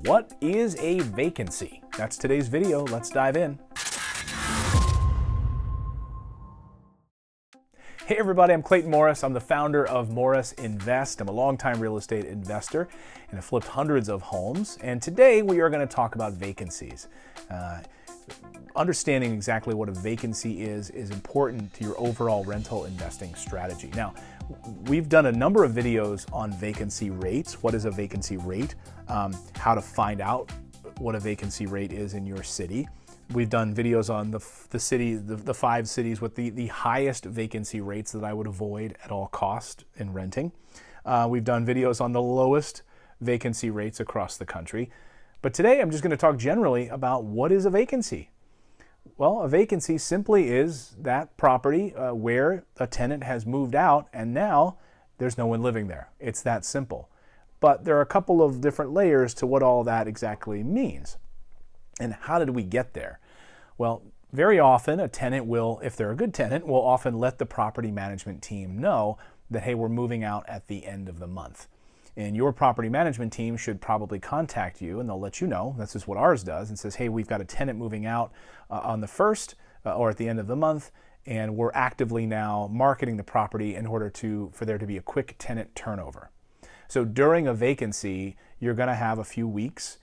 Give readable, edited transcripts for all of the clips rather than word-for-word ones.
What is a vacancy? That's today's video. Let's dive in. Hey everybody, I'm Clayton Morris. I'm the founder of Morris Invest. I'm a longtime real estate investor and have flipped hundreds of homes. And today we are going to talk about vacancies. Understanding exactly what a vacancy is important to your overall rental investing strategy. Now, we've done a number of videos on vacancy rates. What is a vacancy rate? How to find out what a vacancy rate is in your city. We've done videos on the five cities with the highest vacancy rates that I would avoid at all cost in renting. We've done videos on the lowest vacancy rates across the country. But today I'm just going to talk generally about what is a vacancy. Well, a vacancy simply is that property where a tenant has moved out and now there's no one living there. It's that simple. But there are a couple of different layers to what all that exactly means. And how did we get there? Well, very often a tenant will, if they're a good tenant, will often let the property management team know that, hey, we're moving out at the end of the month. And your property management team should probably contact you and they'll let you know. This is what ours does and says, hey, we've got a tenant moving out on the 1st or at the end of the month, and we're actively now marketing the property in order for there to be a quick tenant turnover. So during a vacancy, you're going to have a few weeks.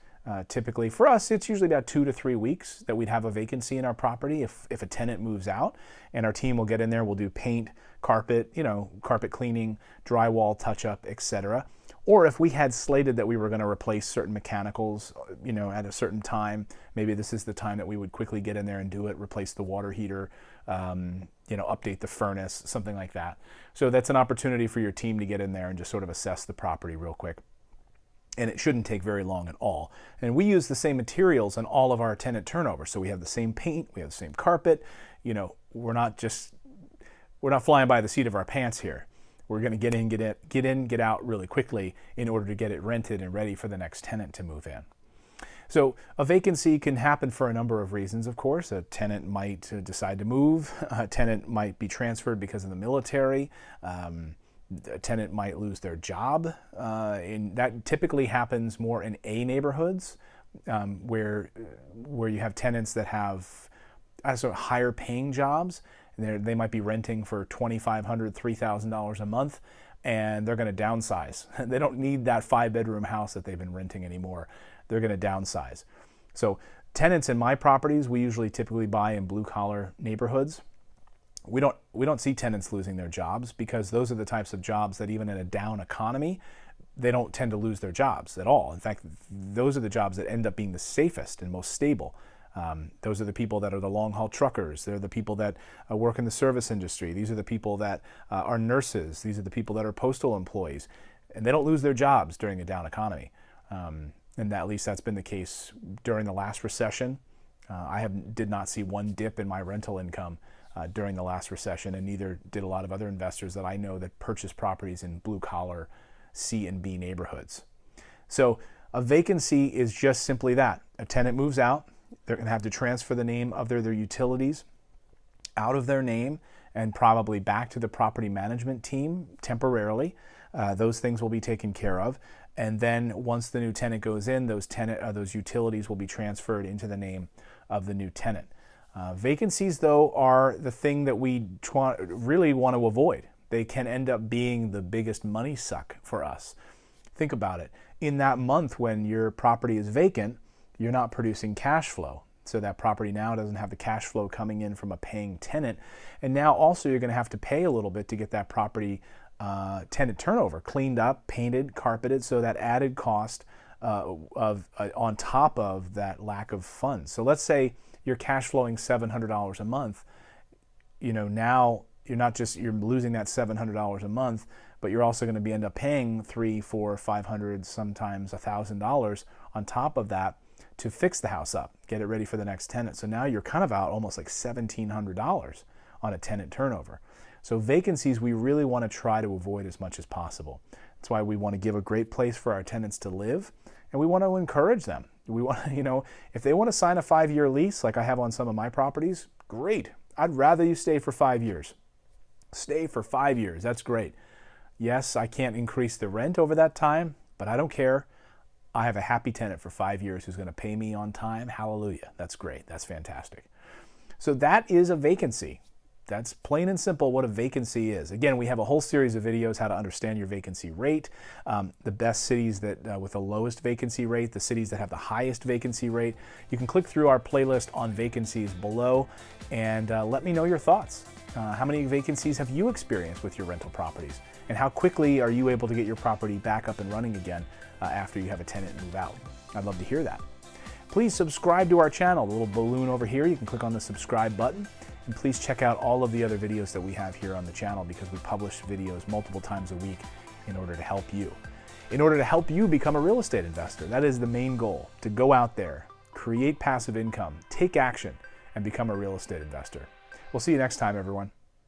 Typically for us, it's usually about 2 to 3 weeks that we'd have a vacancy in our property if a tenant moves out, and our team will get in there, we'll do paint, carpet, carpet cleaning, drywall touch-up, etc. Or if we had slated that we were going to replace certain mechanicals, at a certain time, maybe this is the time that we would quickly get in there and do it, replace the water heater, update the furnace, something like that. So that's an opportunity for your team to get in there and just sort of assess the property real quick. And it shouldn't take very long at all. And we use the same materials on all of our tenant turnover. So we have the same paint, we have the same carpet. We're not flying by the seat of our pants here. We're going to get out really quickly in order to get it rented and ready for the next tenant to move in. So a vacancy can happen for a number of reasons, of course. A tenant might decide to move. A tenant might be transferred because of the military. A tenant might lose their job. And that typically happens more in A neighborhoods where you have tenants that have sort of higher paying jobs. They might be renting for $2,500, $3,000 a month, and they're going to downsize. They don't need that 5-bedroom house that they've been renting anymore. They're going to downsize. So tenants in my properties, we usually typically buy in blue-collar neighborhoods. We don't see tenants losing their jobs because those are the types of jobs that even in a down economy, they don't tend to lose their jobs at all. In fact, those are the jobs that end up being the safest and most stable. Those are the people that are the long-haul truckers. They're the people that work in the service industry. These are the people that are nurses. These are the people that are postal employees. And they don't lose their jobs during a down economy. And at least that's been the case during the last recession. I did not see one dip in my rental income during the last recession, and neither did a lot of other investors that I know that purchase properties in blue-collar C and B neighborhoods. So a vacancy is just simply that. A tenant moves out. They're going to have to transfer the name of their utilities out of their name and probably back to the property management team temporarily. Those things will be taken care of. And then once the new tenant goes in, those utilities will be transferred into the name of the new tenant. Vacancies, though, are the thing that we really want to avoid. They can end up being the biggest money suck for us. Think about it. In that month when your property is vacant, you're not producing cash flow. So that property now doesn't have the cash flow coming in from a paying tenant. And now also you're going to have to pay a little bit to get that property tenant turnover cleaned up, painted, carpeted. So that added cost on top of that lack of funds. So let's say you're cash flowing $700 a month. Now you're losing that $700 a month, but you're also going to end up paying $300, $400, $500, sometimes $1,000 on top of that to fix the house up, get it ready for the next tenant. So now you're kind of out almost like $1,700 on a tenant turnover. So vacancies we really want to try to avoid as much as possible. That's why we want to give a great place for our tenants to live, and we want to encourage them. We want to, if they want to sign a 5-year lease like I have on some of my properties, great. I'd rather you stay for 5 years. Stay for 5 years. That's great. Yes, I can't increase the rent over that time, but I don't care. I have a happy tenant for 5 years who's going to pay me on time. Hallelujah. That's great. That's fantastic. So that is a vacancy. That's plain and simple what a vacancy is. Again, we have a whole series of videos how to understand your vacancy rate, the best cities that with the lowest vacancy rate, the cities that have the highest vacancy rate. You can click through our playlist on vacancies below and let me know your thoughts. How many vacancies have you experienced with your rental properties? And how quickly are you able to get your property back up and running again after you have a tenant move out? I'd love to hear that. Please subscribe to our channel, the little balloon over here. You can click on the subscribe button. And please check out all of the other videos that we have here on the channel because we publish videos multiple times a week in order to help you. In order to help you become a real estate investor, that is the main goal, to go out there, create passive income, take action, and become a real estate investor. We'll see you next time, everyone.